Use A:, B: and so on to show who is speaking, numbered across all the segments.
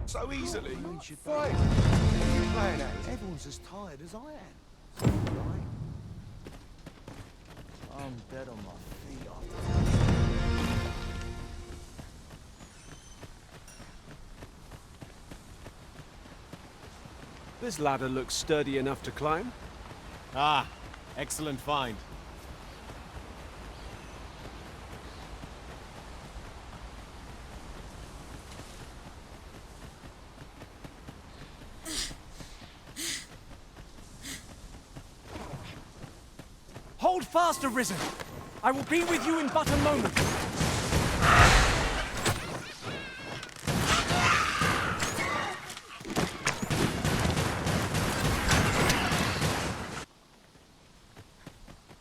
A: so easily.
B: Right. What are you playing at? Everyone's as tired as I am. Right. I'm dead on my feet after that.
C: This ladder looks sturdy enough to climb.
D: Ah, excellent find.
C: Hold fast, Arisen! I will be with you in but a moment.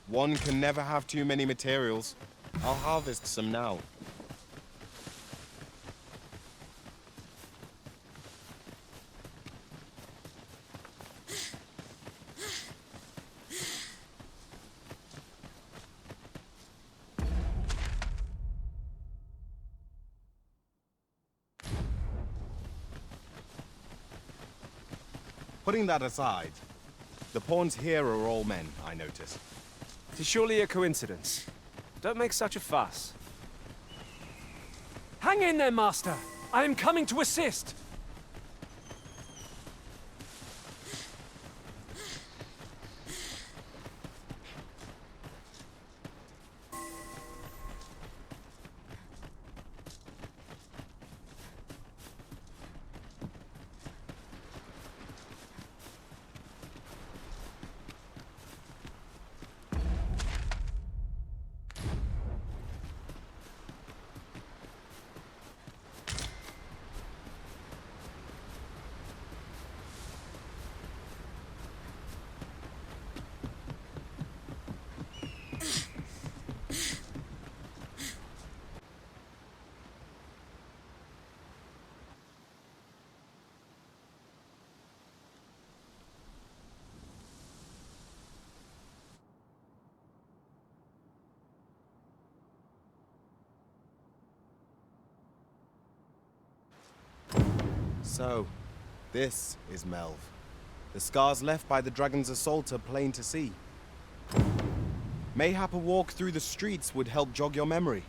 D: One can never have too many materials. I'll harvest some now. Putting that aside, the pawns here are all men, I notice.
C: It is surely a coincidence. Don't make such a fuss. Hang in there, Master! I am coming to assist!
D: So, this is Melve. The scars left by the dragon's assault are plain to see. Mayhap a walk through the streets would help jog your memory.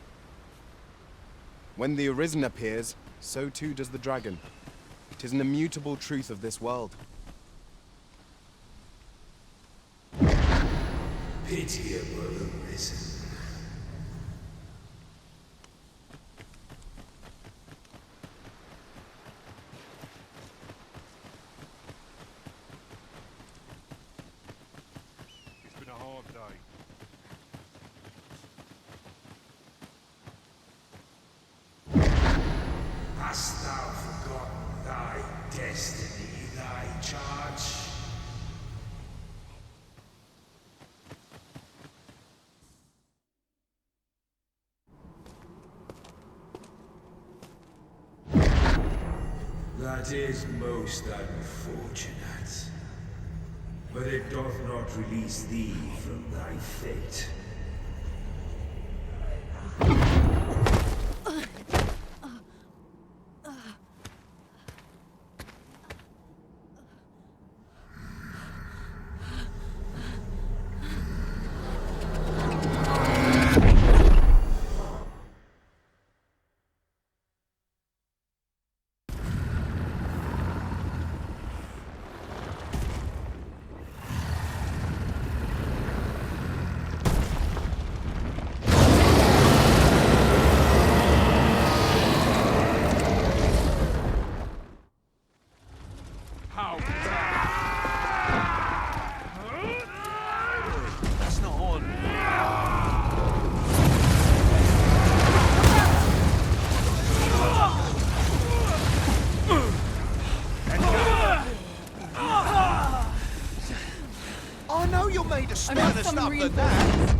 D: When the Arisen appears, so too does the dragon. 'Tis an immutable truth of this world.
E: Pitiable Arisen. Hast thou forgotten thy destiny, thy charge? That is most unfortunate, but it doth not release thee from thy fate.
A: That's not on. I know you're made of sterner stuff than that.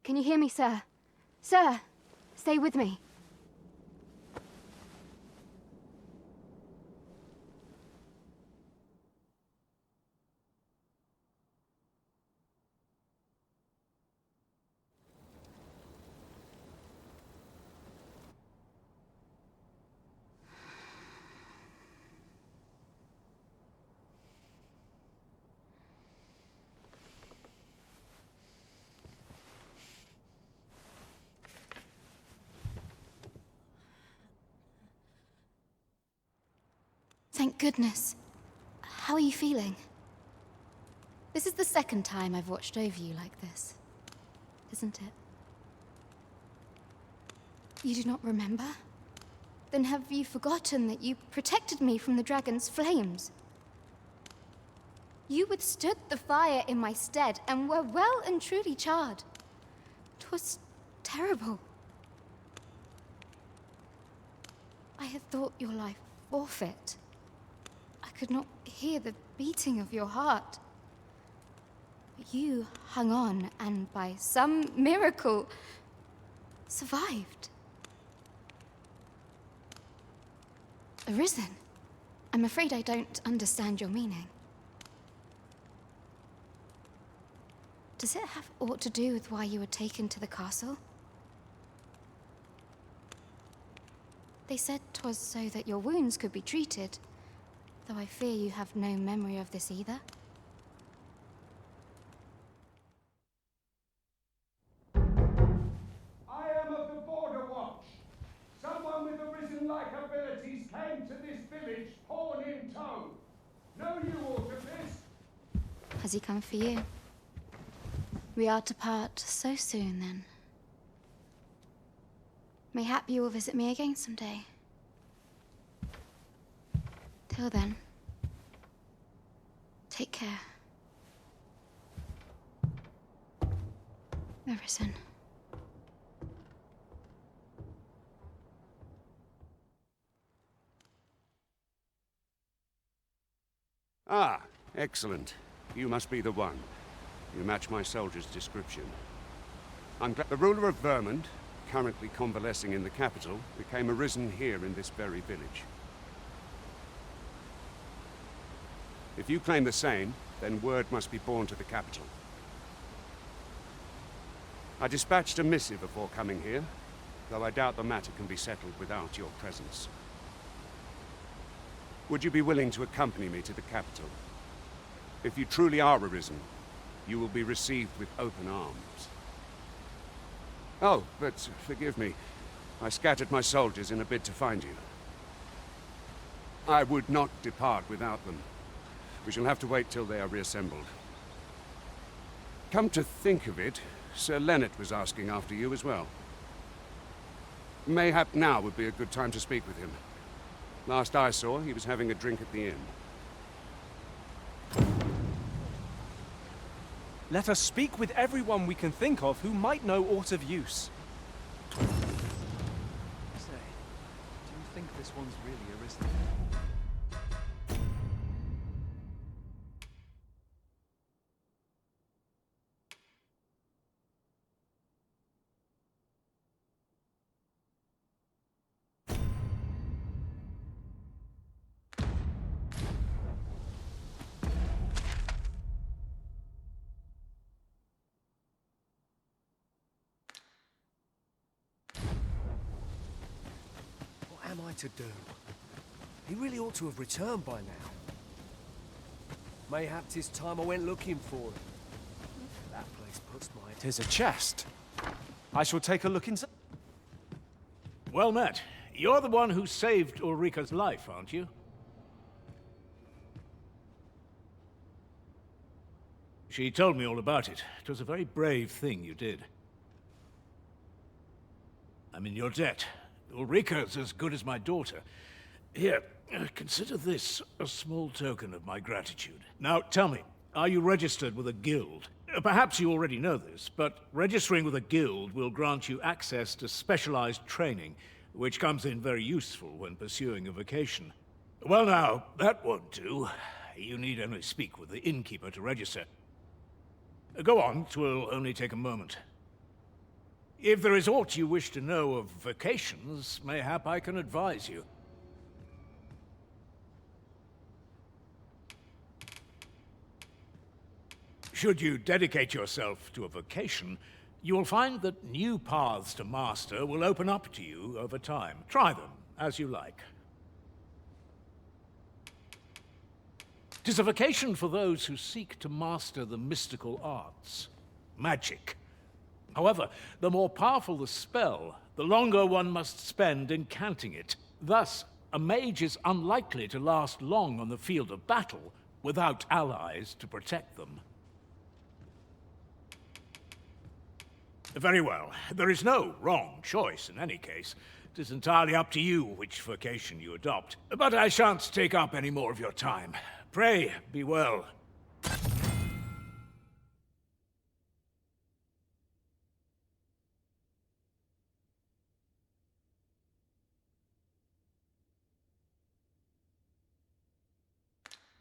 F: Can you hear me, sir? Sir, stay with me. Thank goodness. How are you feeling? This is the second time I've watched over you like this, isn't it? You do not remember? Then have you forgotten that you protected me from the dragon's flames? You withstood the fire in my stead and were well and truly charred. 'Twas terrible. I had thought your life forfeit. I could not hear the beating of your heart. But you hung on and by some miracle survived. Arisen? I'm afraid I don't understand your meaning. Does it have aught to do with why you were taken to the castle? They said 'twas so that your wounds could be treated, though I fear you have no memory of this either.
E: I am of the Border Watch. Someone with Arisen-like abilities came to this village, horn in tow. Know you aught of this?
F: Has he come for you? We are to part so soon, then. Mayhap you will visit me again someday. Till then, take care. Arisen.
G: Ah, excellent. You must be the one. You match my soldier's description. I'm glad the ruler of Vermund, currently convalescing in the capital, became arisen here in this very village. If you claim the same, then word must be borne to the capital. I dispatched a missive before coming here, though I doubt the matter can be settled without your presence. Would you be willing to accompany me to the capital? If you truly are arisen, you will be received with open arms. Oh, but forgive me. I scattered my soldiers in a bid to find you. I would not depart without them. We shall have to wait till they are reassembled. Come to think of it, Sir Lennart was asking after you as well. Mayhap now would be a good time to speak with him. Last I saw, he was having a drink at the inn.
C: Let us speak with everyone we can think of who might know aught of use.
H: Say, do you think this one's really arisen?
B: What am I to do? He really ought to have returned by now. Mayhap 'tis time I went looking for him. That place puts my...
C: 'Tis a chest. I shall take a look inside.
I: Well met. You're the one who saved Ulrika's life, aren't you? She told me all about it. It was a very brave thing you did. I'm in your debt. Ulrika's as good as my daughter. Here, consider this a small token of my gratitude. Now, tell me, are you registered with a guild? Perhaps you already know this, but registering with a guild will grant you access to specialized training, which comes in very useful when pursuing a vocation. Well now, that won't do. You need only speak with the innkeeper to register. Go on, 'twill only take a moment. If there is aught you wish to know of vocations, mayhap I can advise you. Should you dedicate yourself to a vocation, you will find that new paths to master will open up to you over time. Try them as you like. 'Tis a vocation for those who seek to master the mystical arts, magic. However, the more powerful the spell, the longer one must spend incanting it. Thus, a mage is unlikely to last long on the field of battle without allies to protect them. Very well. There is no wrong choice in any case. It is entirely up to you which vocation you adopt. But I shan't take up any more of your time. Pray, be well.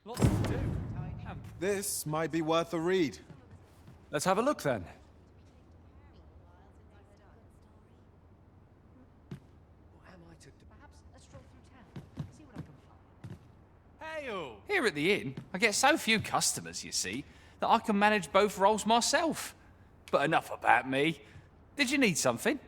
C: Lots to do.
D: This might be worth a read.
C: Let's have a look then.
J: Here at the inn, I get so few customers, you see, that I can manage both roles myself. But enough about me. Did you need something?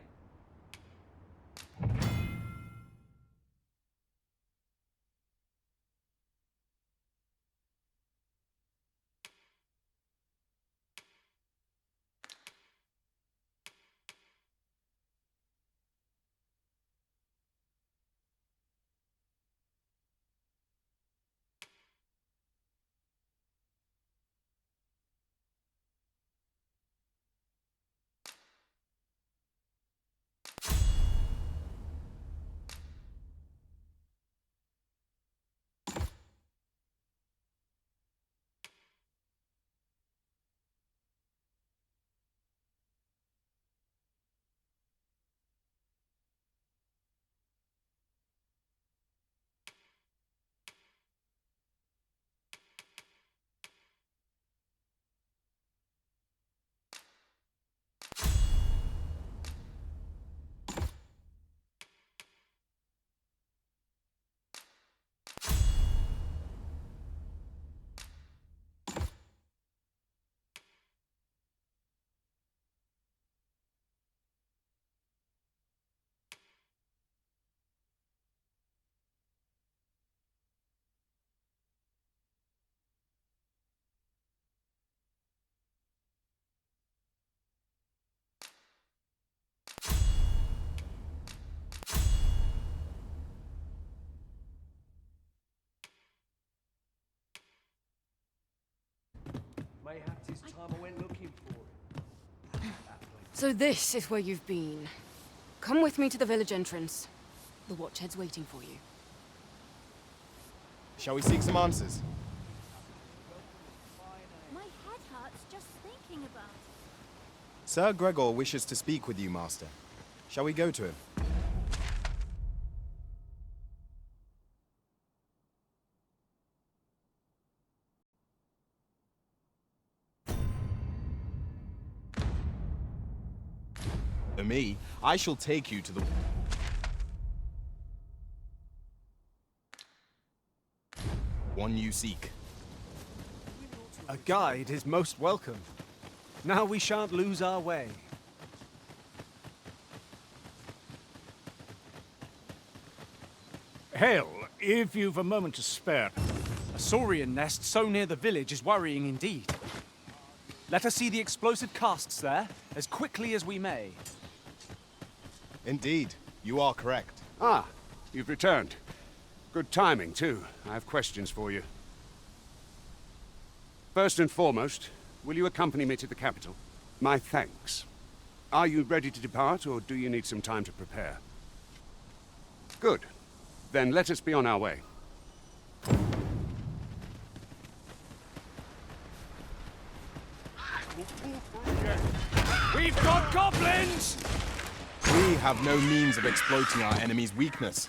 C: Mayhap 'tis time I went looking for it.
K: So this is where you've been. Come with me to the village entrance. The Watchhead's waiting for you.
D: Shall we seek some answers?
L: My head hurts just thinking about it.
D: Sir Gregor wishes to speak with you, Master. Shall we go to him? For me, I shall take you to the... one you seek.
C: A guide is most welcome. Now we shan't lose our way.
I: Hail, if you've a moment to spare.
M: A saurian nest so near the village is worrying indeed. Let us see the explosive casts there, as quickly as we may.
D: Indeed, you are correct.
G: Ah, you've returned. Good timing, too. I have questions for you. First and foremost, will you accompany me to the capital? My thanks. Are you ready to depart, or do you need some time to prepare? Good. Then let us be on our way.
I: We've got goblins!
D: We have no means of exploiting our enemy's weakness.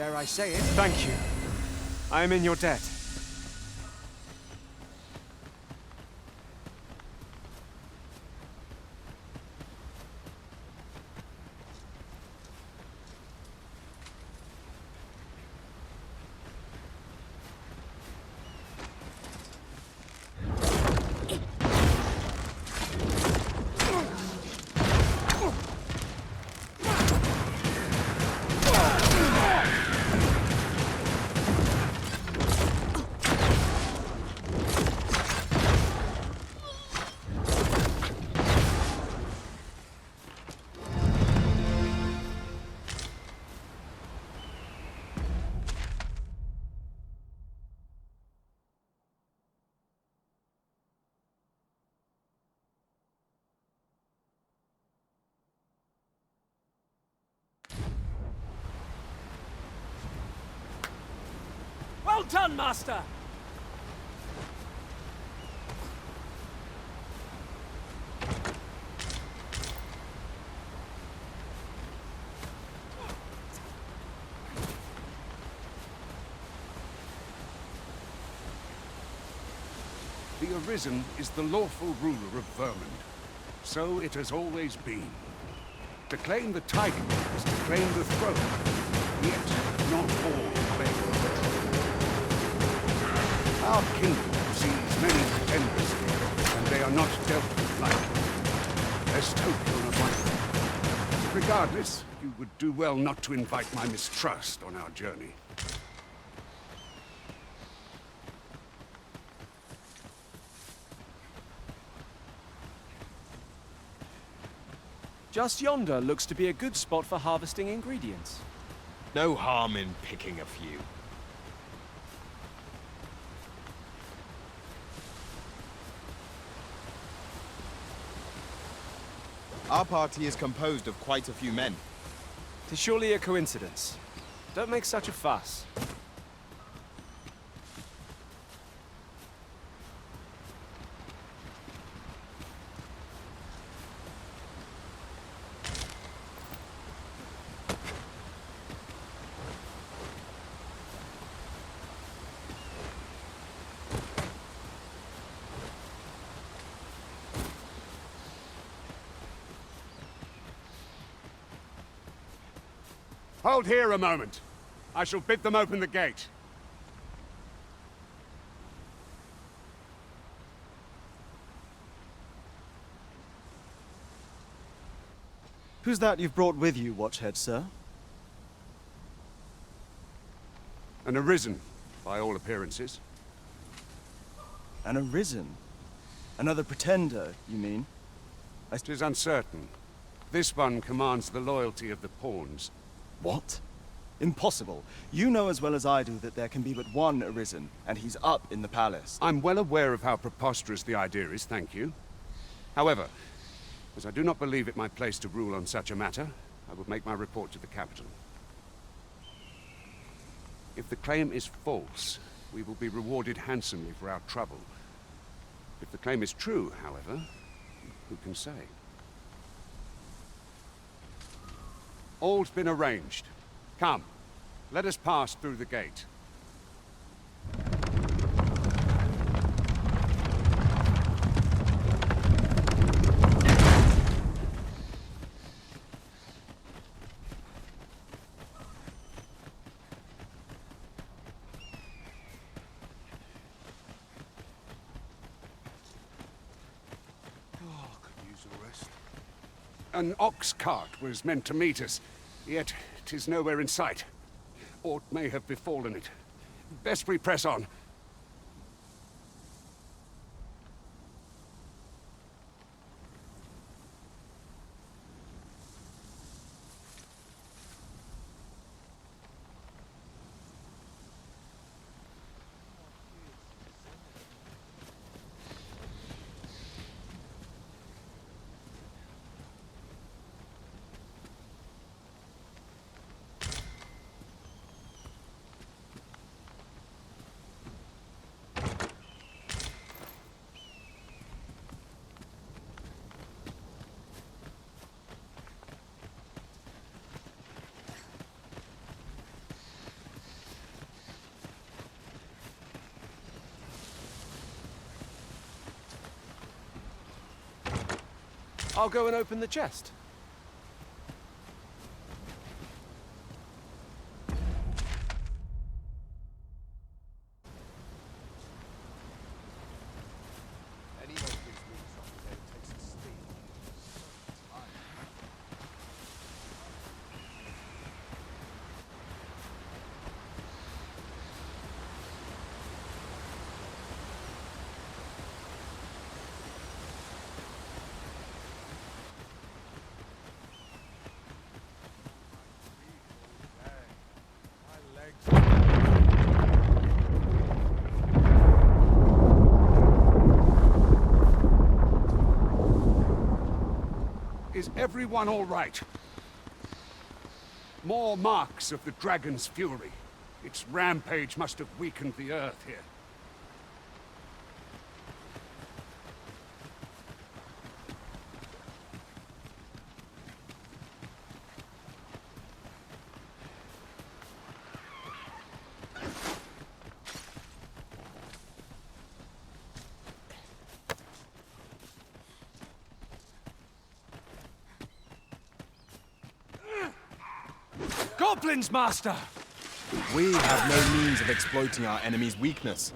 B: Dare I say it?
C: Thank you. I am in your debt.
M: Well done, Master!
G: The Arisen is the lawful ruler of Vermund. So it has always been. To claim the title is to claim the throne. Yet, not all claim the throne. Our kingdom sees many pretenders, and they are not dealt with lightly. Lest hope on a white. Regardless, you would do well not to invite my mistrust on our journey.
C: Just yonder looks to be a good spot for harvesting ingredients.
D: No harm in picking a few. Our party is composed of quite a few men.
C: 'Tis surely a coincidence. Don't make such a fuss.
G: Hold here a moment. I shall bid them open the gate.
C: Who's that you've brought with you, Watchhead, sir?
G: An Arisen, by all appearances.
C: An Arisen? Another pretender, you mean?
G: It is uncertain. This one commands the loyalty of the pawns.
C: What? Impossible. You know as well as I do that there can be but one Arisen, and he's up in the palace.
G: I'm well aware of how preposterous the idea is, thank you. However, as I do not believe it my place to rule on such a matter, I will make my report to the capital. If the claim is false, we will be rewarded handsomely for our trouble. If the claim is true, however, who can say? All's been arranged. Come, let us pass through the gate. An ox cart was meant to meet us, yet 'tis nowhere in sight. Aught may have befallen it. Best we press on.
M: I'll go and open the chest.
B: Anyone gives me something that takes a steam.
G: Is everyone all right? More marks of the dragon's fury. Its rampage must have weakened the earth here.
M: Goblins, Master!
D: We have no means of exploiting our enemy's weakness.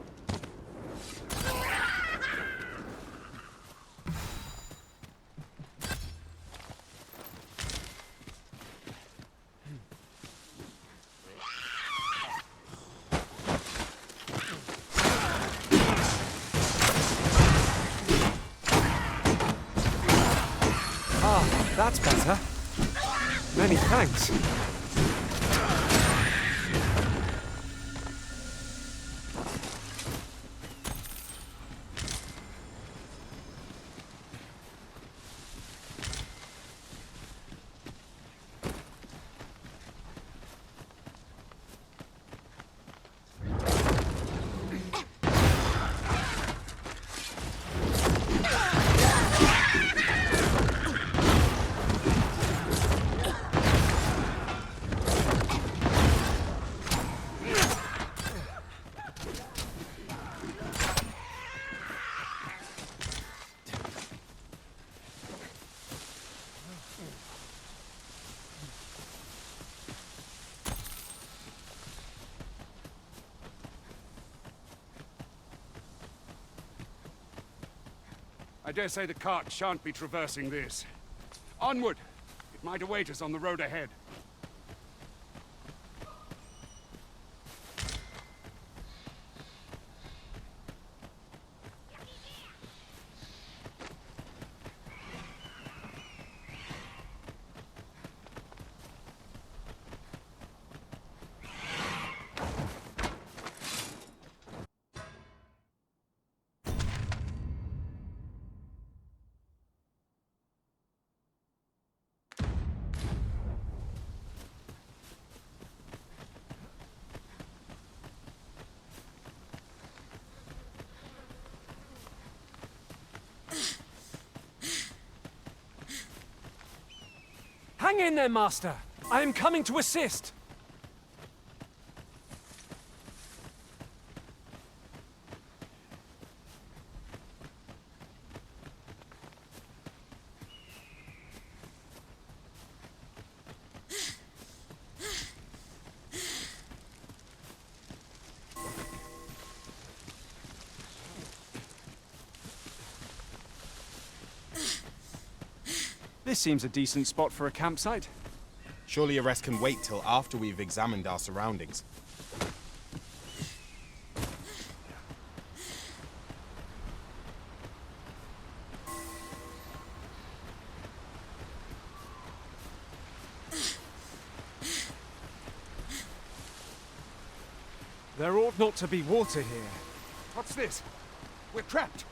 M: Ah, that's better. Many thanks.
G: I dare say the cart shan't be traversing this. Onward! It might await us on the road ahead.
M: Hang in there, Master. I am coming to assist. This seems a decent spot for a campsite.
D: Surely a rest can wait till after we've examined our surroundings.
M: There ought not to be water here.
G: What's this? We're trapped!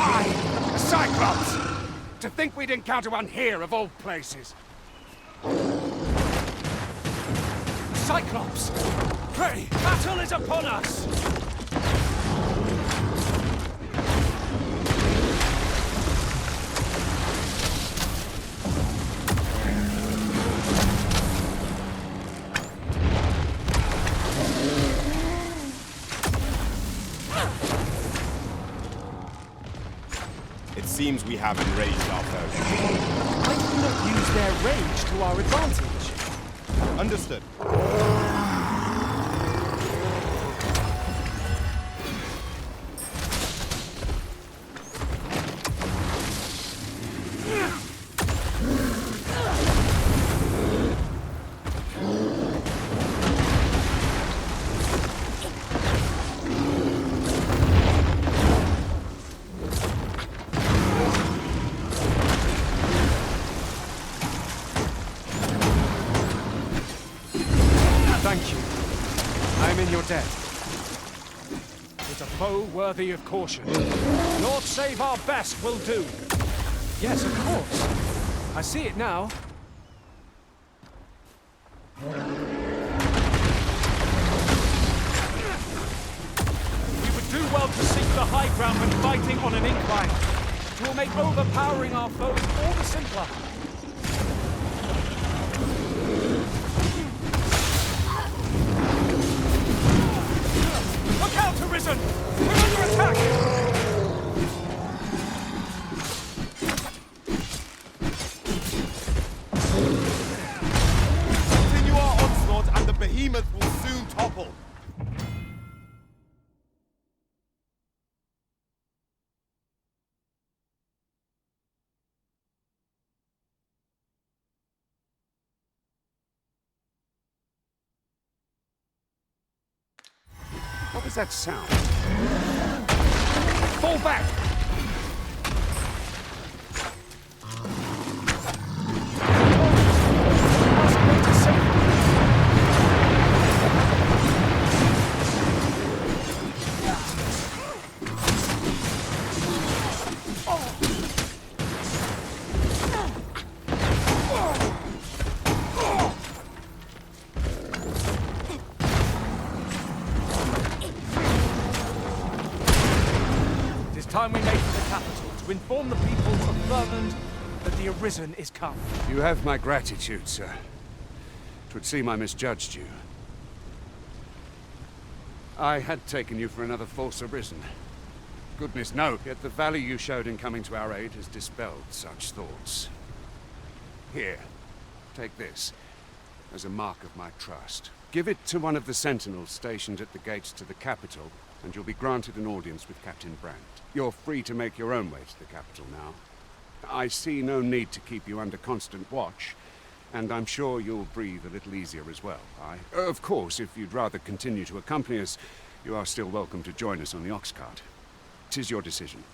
G: A Cyclops! To think we'd encounter one here of all places.
M: Cyclops! Pray, battle is upon us!
D: seems we have enraged our foe.
M: Why do we not use their rage to our advantage?
D: Understood.
M: Thank you. I am in your debt. It's a foe worthy of caution. Naught save our best will do. Yes, of course. I see it now. We would do well to seek the high ground when fighting on an incline. It will make overpowering our foes all the simpler. Look out, Arisen! We're under attack!
D: Continue our onslaught and the behemoth will soon topple.
G: What was that sound? Fall back!
M: Time we make for the capital to inform the people of Vermund that the Arisen is come.
G: You have my gratitude, sir. It would seem I misjudged you. I had taken you for another false Arisen. Goodness no, yet the value you showed in coming to our aid has dispelled such thoughts. Here, take this, as a mark of my trust. Give it to one of the sentinels stationed at the gates to the capital, and you'll be granted an audience with Captain Brandt. You're free to make your own way to the capital now. I see no need to keep you under constant watch, and I'm sure you'll breathe a little easier as well. Of course, if you'd rather continue to accompany us, you are still welcome to join us on the ox cart. 'Tis your decision.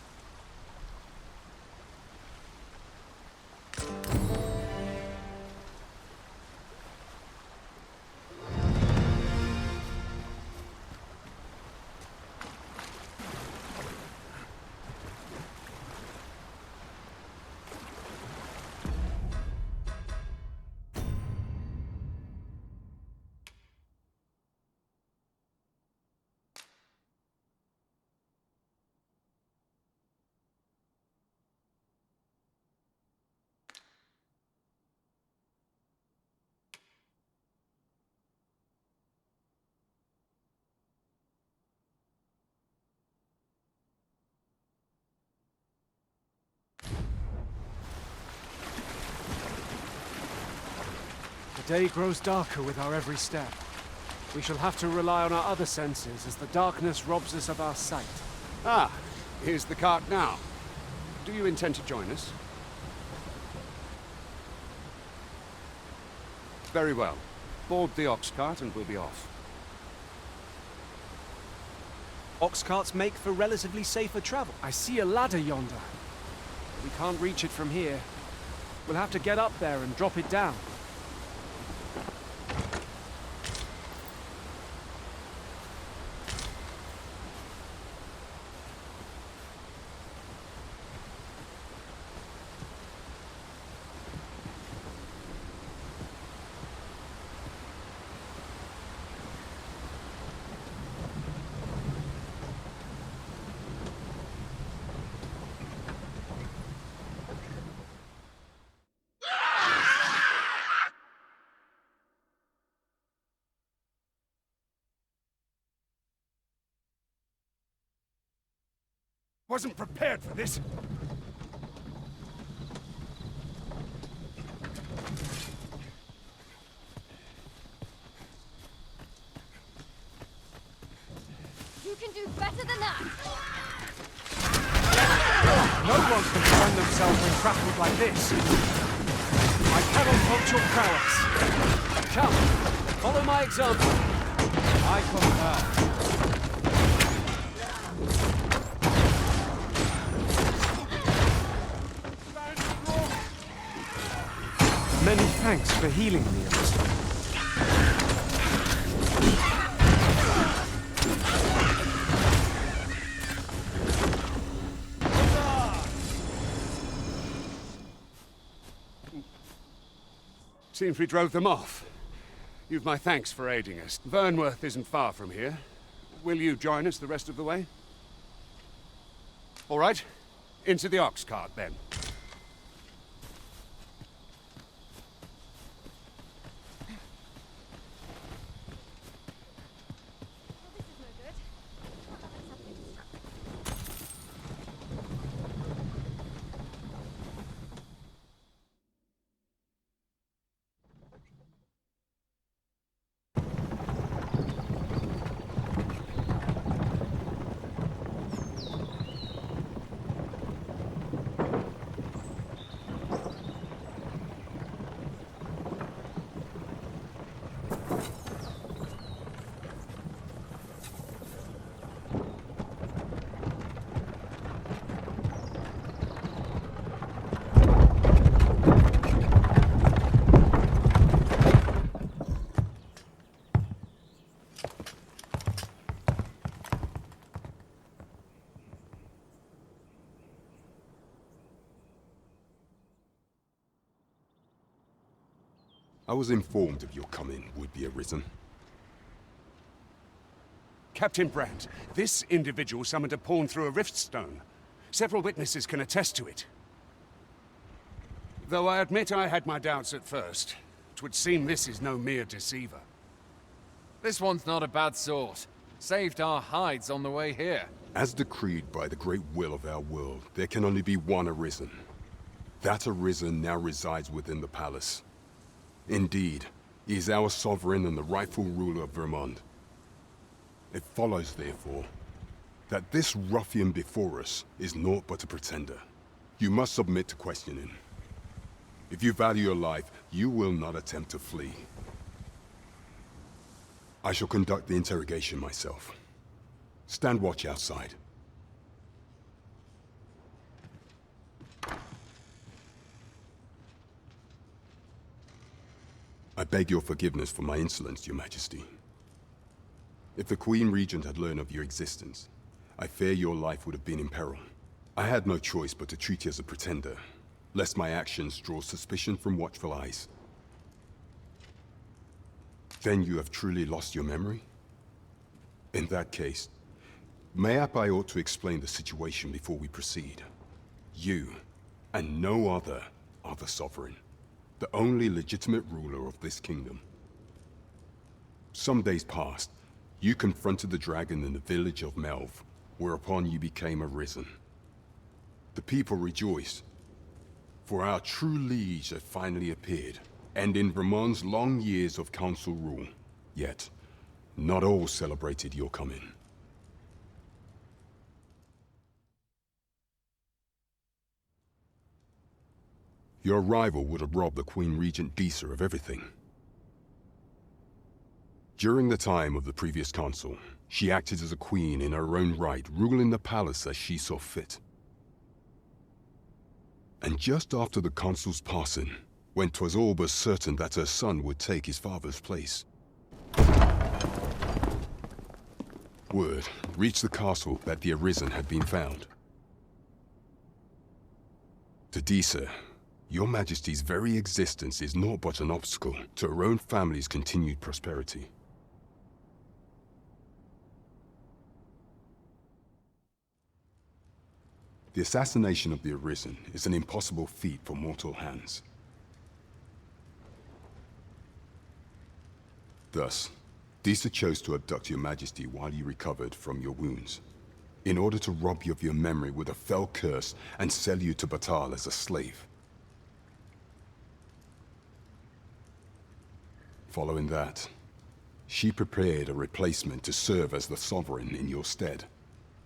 M: The day grows darker with our every step. We shall have to rely on our other senses as the darkness robs us of our sight.
G: Ah, here's the cart now. Do you intend to join us? Very well. Board the ox cart and we'll be off.
M: Ox carts make for relatively safer travel. I see a ladder yonder. We can't reach it from here. We'll have to get up there and drop it down.
G: Wasn't prepared for this.
L: Better than that!
M: No one can defend themselves when grappled like this. I cannot fault your prowess. Come, follow my example. I concur. Many thanks for healing me.
G: Seems we drove them off. You've my thanks for aiding us. Vernworth isn't far from here. Will you join us the rest of the way? All right. Into the ox cart, then.
N: I was informed of your coming would be arisen.
G: Captain Brandt, this individual summoned a pawn through a rift stone. Several witnesses can attest to it. Though I admit I had my doubts at first. 'Twould seem this is no mere deceiver.
J: This one's not a bad sort. Saved our hides on the way here.
N: As decreed by the great will of our world, there can only be one arisen. That arisen now resides within the palace. Indeed, he is our sovereign and the rightful ruler of Vermont. It follows, therefore, that this ruffian before us is naught but a pretender. You must submit to questioning. If you value your life, you will not attempt to flee. I shall conduct the interrogation myself. Stand watch outside. I beg your forgiveness for my insolence, Your Majesty. If the Queen Regent had learned of your existence, I fear your life would have been in peril. I had no choice but to treat you as a pretender, lest my actions draw suspicion from watchful eyes. Then you have truly lost your memory? In that case, mayhap I ought to explain the situation before we proceed. You, and no other, are the sovereign. The only legitimate ruler of this kingdom. Some days past, you confronted the dragon in the village of Melve, whereupon you became arisen. The people rejoiced, for our true liege had finally appeared, ending Vermont's long years of council rule. Yet, not all celebrated your coming. Your arrival would have robbed the Queen Regent Disa of everything. During the time of the previous council, she acted as a queen in her own right, ruling the palace as she saw fit. And just after the council's passing, when 'twas all but certain that her son would take his father's place, word reached the castle that the Arisen had been found. To Disa, Your Majesty's very existence is naught but an obstacle to her own family's continued prosperity. The assassination of the Arisen is an impossible feat for mortal hands. Thus, Disa chose to abduct Your Majesty while you recovered from your wounds, in order to rob you of your memory with a fell curse and sell you to Batal as a slave. Following that, she prepared a replacement to serve as the sovereign in your stead.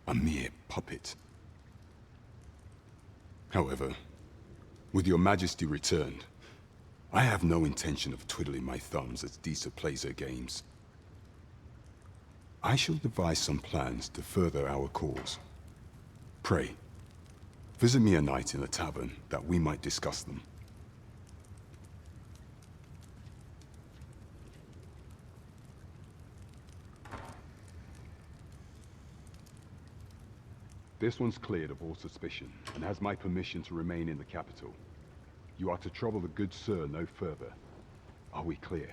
N: a mere puppet. However, with your majesty returned, I have no intention of twiddling my thumbs as Disa plays her games. I shall devise some plans to further our cause. Pray, visit me a night in a tavern that we might discuss them. This one's cleared of all suspicion, and has my permission to remain in the capital. You are to trouble the good sir no further. Are we clear?